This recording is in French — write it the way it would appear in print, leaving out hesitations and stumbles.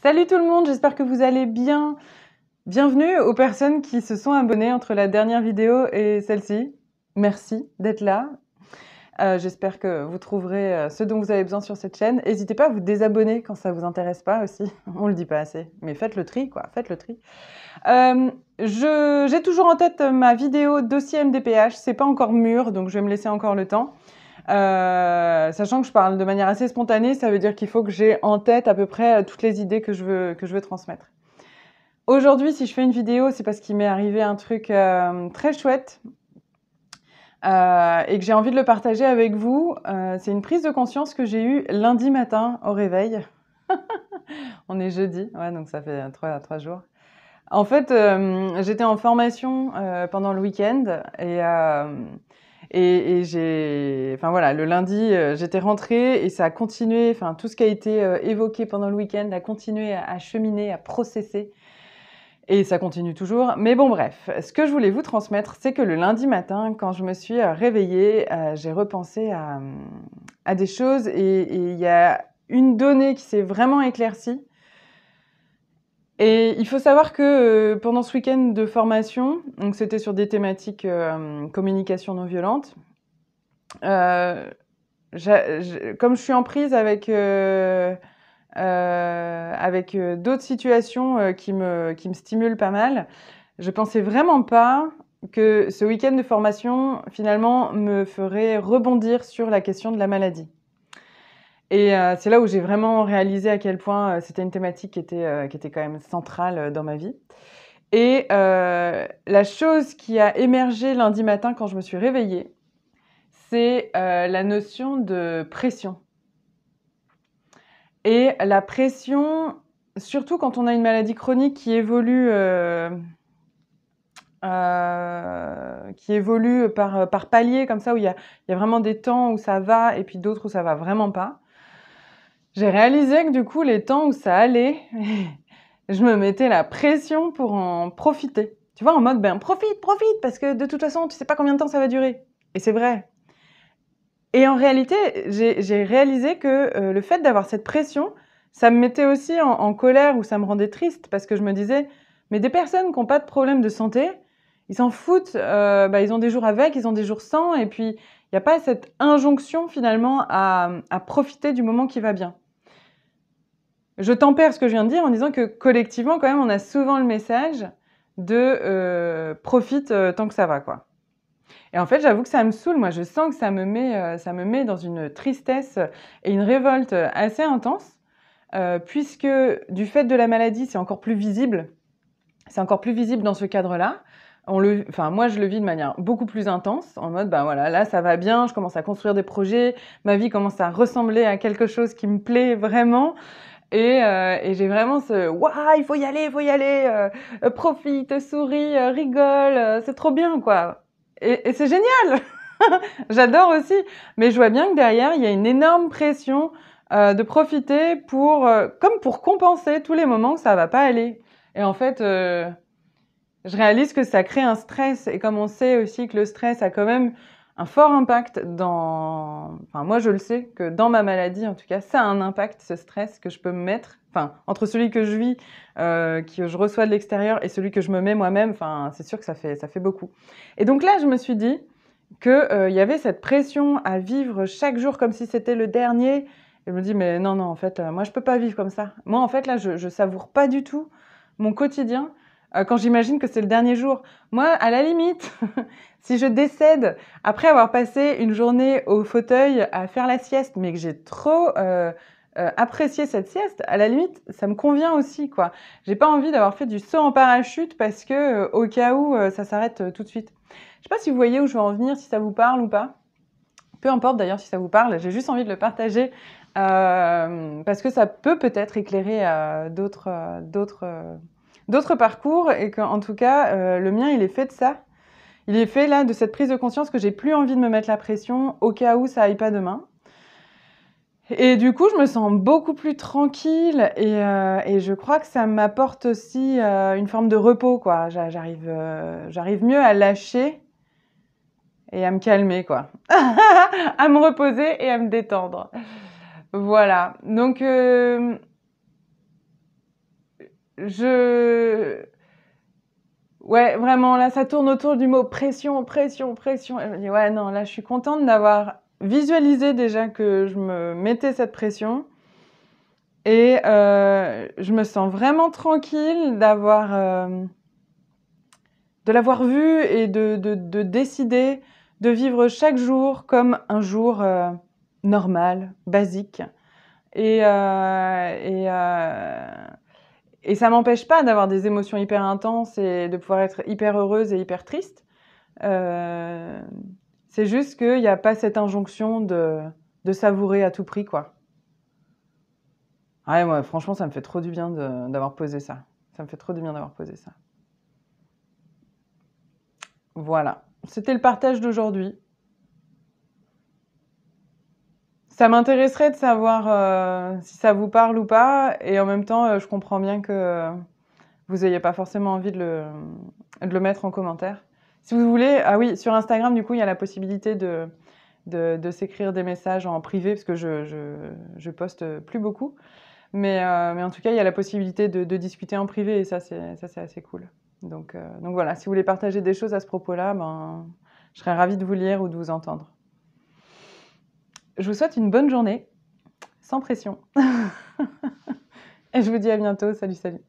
Salut tout le monde, j'espère que vous allez bien. Bienvenue aux personnes qui se sont abonnées entre la dernière vidéo et celle-ci. Merci d'être là. J'espère que vous trouverez ce dont vous avez besoin sur cette chaîne. N'hésitez pas à vous désabonner quand ça vous intéresse pas aussi. On le dit pas assez, mais faites le tri quoi, faites le tri. J'ai toujours en tête ma vidéo dossier MDPH. C'est pas encore mûr, donc je vais me laisser encore le temps. Sachant que je parle de manière assez spontanée, ça veut dire qu'il faut que j'ai en tête à peu près toutes les idées que je veux transmettre. Aujourd'hui, si je fais une vidéo, c'est parce qu'il m'est arrivé un truc très chouette et que j'ai envie de le partager avec vous. C'est une prise de conscience que j'ai eue lundi matin au réveil. On est jeudi, ouais, donc ça fait trois jours. En fait, j'étais en formation pendant le week-end et enfin voilà, le lundi, j'étais rentrée et ça a continué. Enfin, tout ce qui a été évoqué pendant le week-end a continué à cheminer, à processer. Et ça continue toujours. Mais bon, bref, ce que je voulais vous transmettre, c'est que le lundi matin, quand je me suis réveillée, j'ai repensé à des choses et il y a une donnée qui s'est vraiment éclaircie. Et il faut savoir que pendant ce week-end de formation, donc c'était sur des thématiques communication non violente, comme je suis en prise avec d'autres situations qui me stimulent pas mal, je pensais vraiment pas que ce week-end de formation, finalement, me ferait rebondir sur la question de la maladie. Et c'est là où j'ai vraiment réalisé à quel point c'était une thématique qui était quand même centrale dans ma vie. Et la chose qui a émergé lundi matin quand je me suis réveillée, c'est la notion de pression. Et la pression, surtout quand on a une maladie chronique qui évolue par palier, comme ça, où il y a vraiment des temps où ça va et puis d'autres où ça va vraiment pas. J'ai réalisé que du coup, les temps où ça allait, je me mettais la pression pour en profiter. Tu vois, en mode, ben profite, parce que de toute façon, tu sais pas combien de temps ça va durer. Et c'est vrai. Et en réalité, j'ai réalisé que le fait d'avoir cette pression, ça me mettait aussi en colère ou ça me rendait triste parce que je me disais, mais des personnes qui n'ont pas de problème de santé, ils s'en foutent, ils ont des jours avec, ils ont des jours sans, et puis il n'y a pas cette injonction finalement à profiter du moment qui va bien. Je tempère ce que je viens de dire en disant que collectivement, quand même, on a souvent le message de profite tant que ça va, quoi. Et en fait, j'avoue que ça me saoule. Moi, je sens que ça me met dans une tristesse et une révolte assez intense, puisque du fait de la maladie, c'est encore plus visible. C'est encore plus visible dans ce cadre-là. Moi, je le vis de manière beaucoup plus intense, en mode, ben voilà, là, ça va bien, je commence à construire des projets, ma vie commence à ressembler à quelque chose qui me plaît vraiment. Et j'ai vraiment ce « Waouh, il faut y aller, profite, souris, rigole, c'est trop bien, quoi !» Et c'est génial. J'adore aussi. Mais je vois bien que derrière, il y a une énorme pression de profiter comme pour compenser tous les moments où ça va pas aller. Et en fait, je réalise que ça crée un stress. Et comme on sait aussi que le stress a quand même un fort impact enfin, moi, je le sais que dans ma maladie, en tout cas, ça a un impact, ce stress que je peux me mettre. Enfin, entre celui que je vis, que je reçois de l'extérieur, et celui que je me mets moi-même, enfin, c'est sûr que ça fait beaucoup. Et donc là, je me suis dit qu'il y avait cette pression à vivre chaque jour comme si c'était le dernier. Et je me dis, mais non, en fait, moi, je peux pas vivre comme ça. Moi, en fait, là, je savoure pas du tout mon quotidien quand j'imagine que c'est le dernier jour. Moi, à la limite, si je décède après avoir passé une journée au fauteuil à faire la sieste, mais que j'ai trop apprécié cette sieste, à la limite, ça me convient aussi, quoi. J'ai pas envie d'avoir fait du saut en parachute parce que au cas où ça s'arrête tout de suite. Je sais pas si vous voyez où je veux en venir, si ça vous parle ou pas. Peu importe d'ailleurs si ça vous parle, j'ai juste envie de le partager parce que ça peut-être éclairer d'autres parcours et qu'en tout cas, le mien, il est fait de ça. Il est fait là de cette prise de conscience que j'ai plus envie de me mettre la pression au cas où ça aille pas demain. Et du coup, je me sens beaucoup plus tranquille et je crois que ça m'apporte aussi une forme de repos, quoi. J'arrive mieux à lâcher et à me calmer, quoi. À me reposer et à me détendre. Voilà. Donc, je... Ouais, vraiment, là, ça tourne autour du mot pression, pression, pression. Et je me dis, ouais, non, là, je suis contente d'avoir visualisé déjà que je me mettais cette pression. Et je me sens vraiment tranquille de l'avoir vu et de décider de vivre chaque jour comme un jour normal, basique. Et, ça m'empêche pas d'avoir des émotions hyper intenses et de pouvoir être hyper heureuse et hyper triste. C'est juste qu'il n'y a pas cette injonction de savourer à tout prix, quoi. Ouais, moi, franchement, ça me fait trop du bien d'avoir posé ça. Ça me fait trop du bien d'avoir posé ça. Voilà. C'était le partage d'aujourd'hui. Ça m'intéresserait de savoir si ça vous parle ou pas. Et en même temps, je comprends bien que vous n'ayez pas forcément envie de le mettre en commentaire. Si vous voulez, ah oui, sur Instagram, du coup, il y a la possibilité de s'écrire des messages en privé, parce que je poste plus beaucoup. Mais en tout cas, il y a la possibilité de discuter en privé, et ça, c'est assez cool. Donc voilà, si vous voulez partager des choses à ce propos-là, ben, je serais ravie de vous lire ou de vous entendre. Je vous souhaite une bonne journée, sans pression. Et je vous dis à bientôt. Salut, salut.